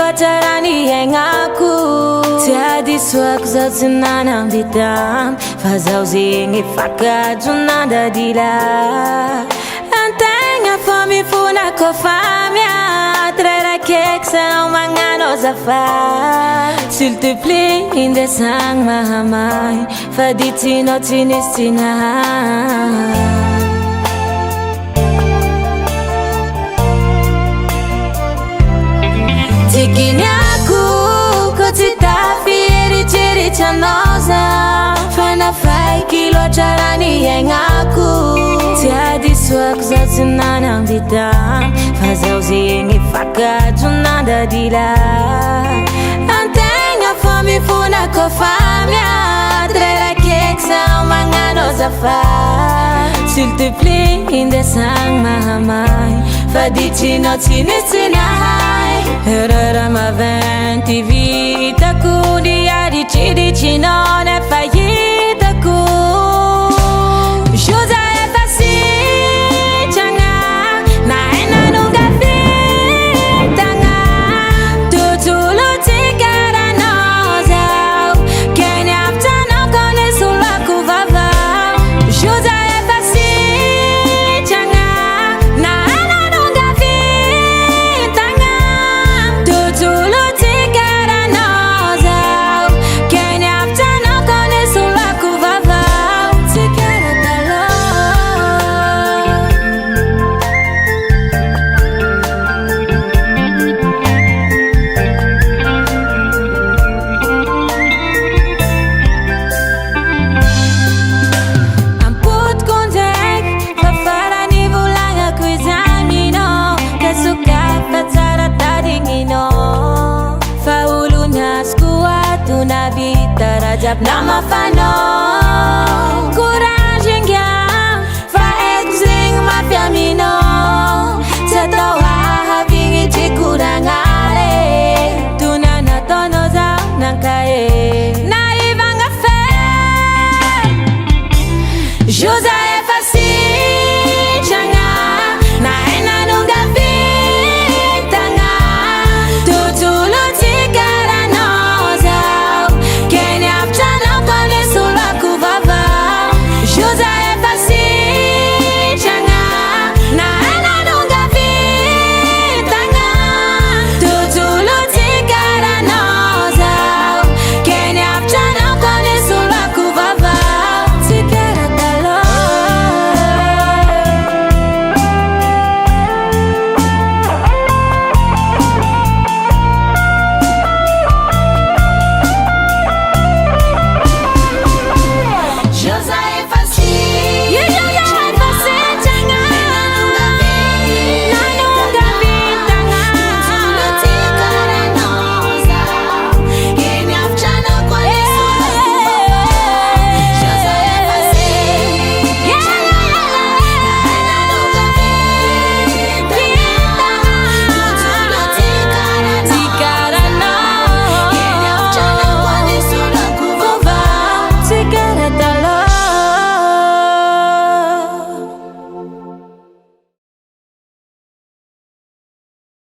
loatarany aignako. Tsy adisoako zao tsy nanambitamy, fa zaho zegny fakajo nandadila. Antegna fô mifona kofa miady, rairakaiky zaho magnano azafady. S'il te plaît indesagny mahamay, fa ditsinao tsy nisy tsy nahay. Tikiniako ko tsy tafieritseritsy anao zaho, fa nafaiky loatra raha ny aignako. Tsy adisoako zaho tsy nanambitamy, fa zaho zegny fakajo nandadila. Antegna fô mifona kofa miady, rairakaiky zaho magnano azafady. S'il te plaît indesagny mahamay, fa ditsinao tsy nisy tsy nahay. Erreur maventy vitako, niaditriditrinao nefa hitako. Joza efa sitragna, na hainanonga vitagna. Tontolo tsy karanao zaho, kay niavitranao koa nisolako vaovao. Joza efa sitragna, na hainanonga vitagna. Tontolo tsy karanao zaho, kay niavitranao koa nisolako vaovao. Tsy kara-taloha. Ampotiko ndraiky, fa farany volagnako izanino, kasokafa tsara tadigninao. Fa olo nazoko ato navita raha jiaby namafana.